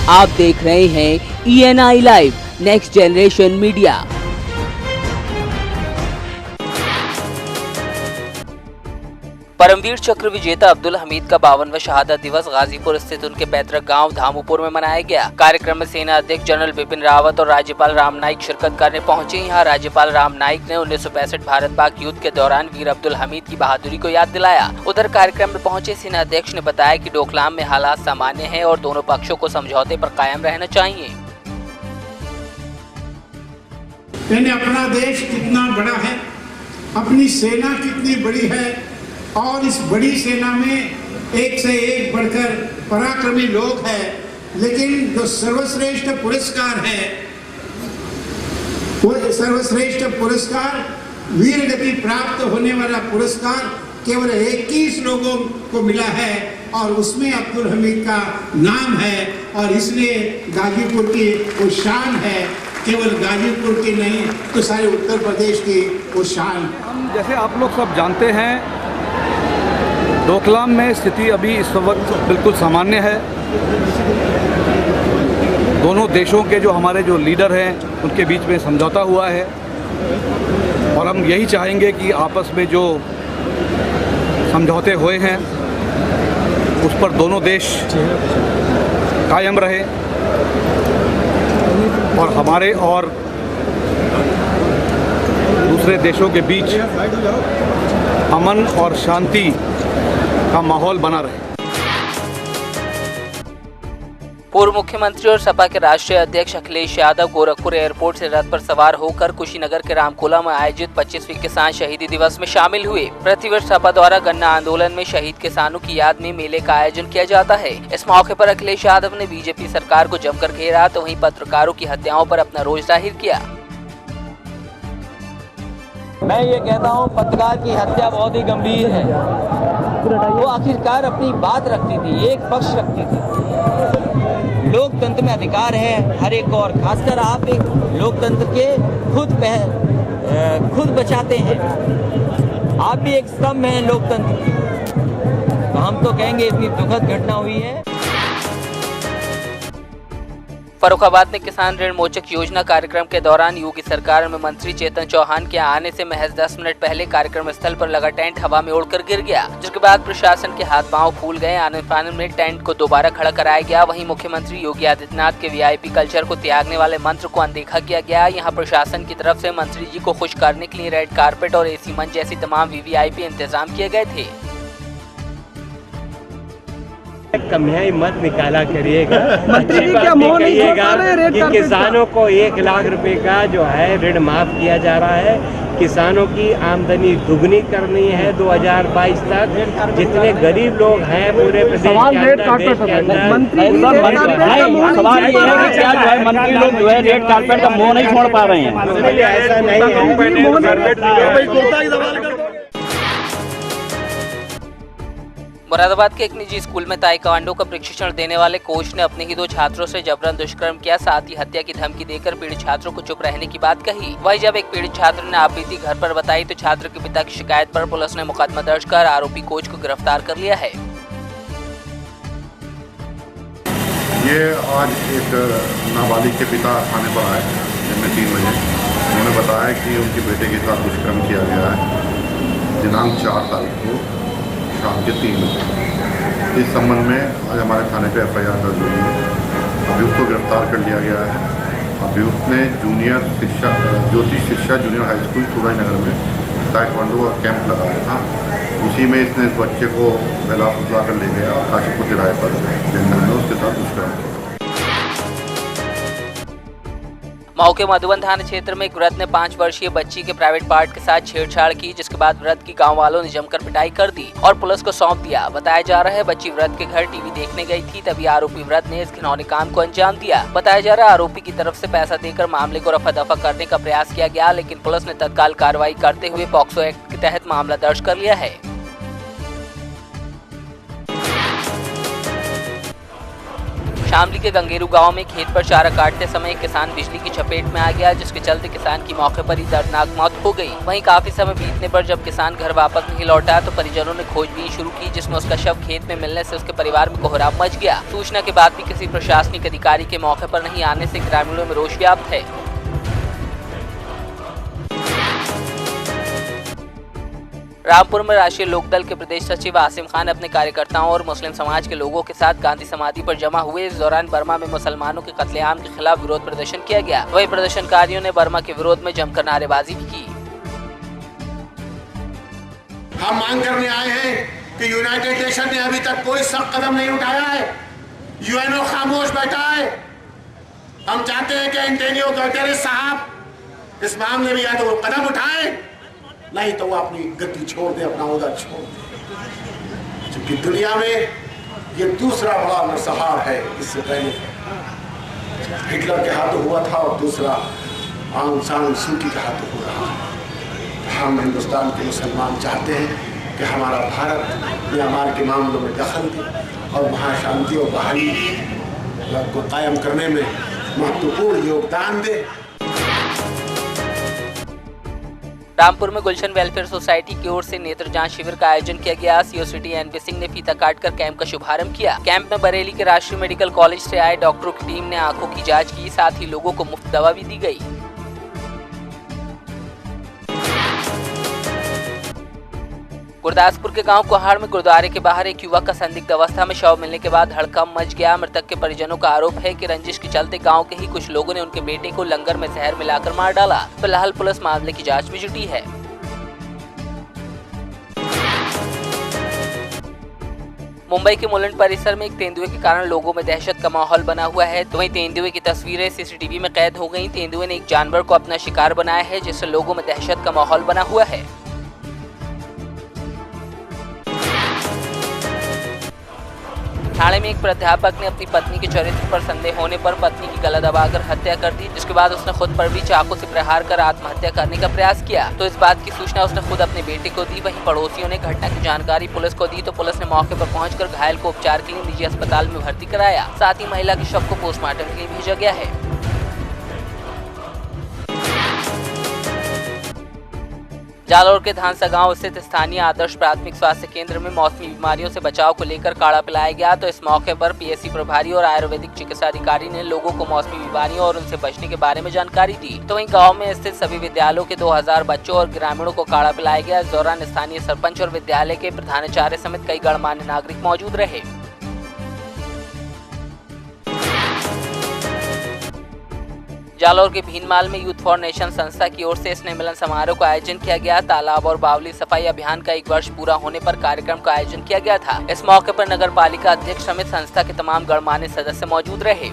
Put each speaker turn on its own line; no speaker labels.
आप देख रहे हैं ENI live next generation media. Param Vir Chakra विजेता अब्दुल हमीद का 52वां शहादत दिवस गाजीपुर स्थित उनके पैतृक गांव धामुपुर में मनाया गया। कार्यक्रम में सेना अध्यक्ष जनरल बिपिन रावत और राज्यपाल राम नाईक शिरकत करने पहुंचे। यहां राज्यपाल राम नाईक ने 1965 भारत पाक युद्ध के दौरान वीर अब्दुल हमीद की बहादुरी को याद दिलाया। उधर कार्यक्रम में पहुंचे सेना अध्यक्ष ने बताया कि डोकलाम में हालात सामान्य है और दोनों पक्षों को समझौते पर कायम रहना चाहिए।
अपना देश कितना बड़ा है, अपनी सेना कितनी बड़ी है और इस बड़ी सेना में एक से एक बढ़कर पराक्रमी लोग हैं, लेकिन जो सर्वश्रेष्ठ पुरस्कार है वो सर्वश्रेष्ठ पुरस्कार वीर गति प्राप्त होने वाला पुरस्कार केवल 21 लोगों को मिला है और उसमें अब्दुल हमीद का नाम है और इसलिए गाजीपुर की वो शान है, केवल गाजीपुर की नहीं तो सारे उत्तर प्रदेश की वो शान।
हम जैसे आप लोग सब जानते हैं, डोकलाम में स्थिति अभी इस वक्त बिल्कुल सामान्य है। दोनों देशों के जो हमारे जो लीडर हैं उनके बीच में समझौता हुआ है और हम यही चाहेंगे कि आपस में जो समझौते हुए हैं उस पर दोनों देश कायम रहे और हमारे और दूसरे देशों के बीच अमन और शांति का माहौल बना रहे।
पूर्व मुख्यमंत्री और सपा के राष्ट्रीय अध्यक्ष अखिलेश यादव गोरखपुर एयरपोर्ट से रथ पर सवार होकर कुशीनगर के रामकोला में आयोजित 25वीं किसान शहीदी दिवस में शामिल हुए। प्रतिवर्ष सपा द्वारा गन्ना आंदोलन में शहीद किसानों की याद में मेले का आयोजन किया जाता है। इस मौके पर अखिलेश यादव ने बीजेपी सरकार को जमकर घेरा तो वहीं पत्रकारों की हत्याओं पर अपना रोष जाहिर किया।
मैं ये कहता हूँ, पत्रकार की हत्या बहुत ही गंभीर है। वो आखिरकार अपनी बात रखती थी, एक पक्ष रखती थी। लोकतंत्र में अधिकार है हर एक को और खासकर आप एक लोकतंत्र के खुद बचाते हैं। आप भी एक स्तंभ हैं लोकतंत्र की। तो हम तो कहेंगे इतनी दुखद घटना हुई है।
फर्रुखाबाद में किसान ऋण मोचक योजना कार्यक्रम के दौरान योगी सरकार में मंत्री चेतन चौहान के आने से महज 10 मिनट पहले कार्यक्रम स्थल पर लगा टेंट हवा में उड़कर गिर गया, जिसके बाद प्रशासन के हाथ पांव फूल गए। आने फाने में टेंट को दोबारा खड़ा कराया गया। वहीं मुख्यमंत्री योगी आदित्यनाथ के VIP कल्चर को त्यागने वाले मंत्र को अनदेखा किया गया। यहाँ प्रशासन की तरफ से मंत्री जी को खुश करने के लिए रेड कारपेट और AC मंच जैसी तमाम VVIP इंतजाम किए गए थे।
कमियाई मत निकाला करिएगा।
मंत्री जी क्या मोह नहीं छोड़ पा रहे
कि किसानों को 1 लाख रुपए का जो है ऋण माफ किया जा रहा है। किसानों की आमदनी दुगनी करनी है 2022 तक। जितने गरीब लोग हैं पूरे प्रदेश के अंदर
मंत्री लोग जो है रेड कारपेट का मोह नहीं छोड़ पा रहे हैं।
ऐसा नहीं है।
मुरादाबाद के एक निजी स्कूल में ताइक्वांडो का प्रशिक्षण देने वाले कोच ने अपने ही 2 छात्रों से जबरन दुष्कर्म किया, साथ ही हत्या की धमकी देकर पीड़ित छात्रों को चुप रहने की बात कही। वहीं जब एक पीड़ित छात्र ने आपबीती घर पर बताई तो छात्र के पिता की शिकायत पर पुलिस ने मुकदमा दर्ज कर आरोपी कोच को गिरफ्तार कर लिया है।
ये आज एक नाबालिग के पिता थाने पर आए दिन में 3 बजे। उन्होंने बताया कि उनके बेटे के साथ दुष्कर्म किया गया है दिनांक 4 तारीख को शाम के 3 बजे। इस संबंध में आज हमारे थाने पे FIR दर्ज हुई है। अभियुक्त को गिरफ्तार कर लिया गया है। अभियुक्त ने ज्योति शिक्षा जूनियर हाई स्कूल सूरजनगर में ताइक्वांडो का कैंप लगाया था। उसी में इसने इस बच्चे को बहला फुसला कर ले गया, काशीपुर तिराहे पर जंगल में उसके साथ दुष्कर्म किया।
मऊ के मधुबन थाना क्षेत्र में एक वृद्ध ने 5 वर्षीय बच्ची के प्राइवेट पार्ट के साथ छेड़छाड़ की, जिसके बाद वृद्ध की गांव वालों ने जमकर पिटाई कर दी और पुलिस को सौंप दिया। बताया जा रहा है बच्ची वृद्ध के घर टीवी देखने गई थी, तभी आरोपी वृद्ध ने इस घिनौने काम को अंजाम दिया। बताया जा रहा है आरोपी की तरफ से पैसा देकर मामले को रफा दफा करने का प्रयास किया गया, लेकिन पुलिस ने तत्काल कार्रवाई करते हुए पॉक्सो एक्ट के तहत मामला दर्ज कर लिया है। शामली के गंगेरू गांव में खेत पर चारा काटते समय एक किसान बिजली की चपेट में आ गया, जिसके चलते किसान की मौके पर ही दर्दनाक मौत हो गई। वहीं काफी समय बीतने पर जब किसान घर वापस नहीं लौटा तो परिजनों ने खोजबीन शुरू की, जिसमें उसका शव खेत में मिलने से उसके परिवार में कोहराम मच गया। सूचना के बाद भी किसी प्रशासनिक अधिकारी के मौके पर नहीं आने से ग्रामीणों में रोष व्याप्त है। रामपुर में राष्ट्रीय लोकदल के प्रदेश सचिव आसिम खान अपने कार्यकर्ताओं और मुस्लिम समाज के लोगों के साथ गांधी समाधि पर जमा हुए। इस दौरान बर्मा में मुसलमानों के कत्लेआम के खिलाफ विरोध प्रदर्शन किया गया। वहीं प्रदर्शनकारियों ने बर्मा के विरोध में जमकर नारेबाजी भी की।
हम मांग करने आए हैं कि यूनाइटेड नेशन ने अभी तक कोई सख्त कदम नहीं उठाया है। यूएनओ खामोश बैठा है। हम चाहते हैं कि एंटोनियो गुटेरेस साहब इस मामले में या तो वो कदम उठाए, नहीं तो वो अपनी गति छोड़ दे, अपना ओहदा छोड़ दे। क्योंकि दुनिया में ये दूसरा बड़ा नरसंहार है। इससे पहले हिटलर के हाथों हुआ था और दूसरा आंग सान सूची के हाथों हो रहा है। हम हिंदुस्तान के मुसलमान चाहते हैं कि हमारा भारत म्यांमार के मामलों में दखल दे और वहाँ शांति और बहाली को कायम करने में महत्वपूर्ण योगदान दे।
रामपुर में गुलशन वेलफेयर सोसाइटी की ओर से नेत्र जांच शिविर का आयोजन किया गया। सीओ सिटी एनपी सिंह ने फीता काटकर कैंप का शुभारंभ किया। कैंप में बरेली के राष्ट्रीय मेडिकल कॉलेज से आए डॉक्टरों की टीम ने आंखों की जांच की, साथ ही लोगों को मुफ्त दवा भी दी गई। गुरदासपुर के गांव कोहाड़ में गुरुद्वारे के बाहर एक युवक का संदिग्ध अवस्था में शव मिलने के बाद हड़कंप मच गया। मृतक के परिजनों का आरोप है कि रंजिश के चलते गांव के ही कुछ लोगों ने उनके बेटे को लंगर में जहर मिलाकर मार डाला। फिलहाल पुलिस मामले की जांच में जुटी है। मुंबई के मुलंड परिसर में एक तेंदुए के कारण लोगों में दहशत का माहौल बना हुआ है। तो वहीं तेंदुए की तस्वीरें सीसीटीवी में कैद हो गयी। तेंदुए ने एक जानवर को अपना शिकार बनाया है, जिससे लोगों में दहशत का माहौल बना हुआ है। ठाणे में एक प्राध्यापक ने अपनी पत्नी के चरित्र पर संदेह होने पर पत्नी की गला दबाकर हत्या कर दी, जिसके बाद उसने खुद पर भी चाकू से प्रहार कर आत्महत्या करने का प्रयास किया। तो इस बात की सूचना उसने खुद अपने बेटे को दी। वहीं पड़ोसियों ने घटना की जानकारी पुलिस को दी, तो पुलिस ने मौके पर पहुंचकर घायल को उपचार के लिए निजी अस्पताल में भर्ती कराया। साथ ही महिला के शव को पोस्टमार्टम के लिए भेजा गया है। जालौर के धानसा गांव स्थित स्थानीय आदर्श प्राथमिक स्वास्थ्य केंद्र में मौसमी बीमारियों से बचाव को लेकर काढ़ा पिलाया गया। तो इस मौके पर पीएससी प्रभारी और आयुर्वेदिक चिकित्सा अधिकारी ने लोगों को मौसमी बीमारियों और उनसे बचने के बारे में जानकारी दी। तो वहीं गांव में स्थित सभी विद्यालयों के 2000 बच्चों और ग्रामीणों को काढ़ा पिलाया गया। इस दौरान स्थानीय सरपंच और विद्यालय के प्रधानाचार्य समेत कई गणमान्य नागरिक मौजूद रहे। जालौर के भीनमाल में यूथ फॉर नेशन संस्था की ओर से स्नेह मिलन समारोह का आयोजन किया गया। तालाब और बावली सफाई अभियान का 1 वर्ष पूरा होने पर कार्यक्रम का आयोजन किया गया था। इस मौके पर नगर पालिका अध्यक्ष समेत संस्था के तमाम गणमान्य सदस्य मौजूद रहे।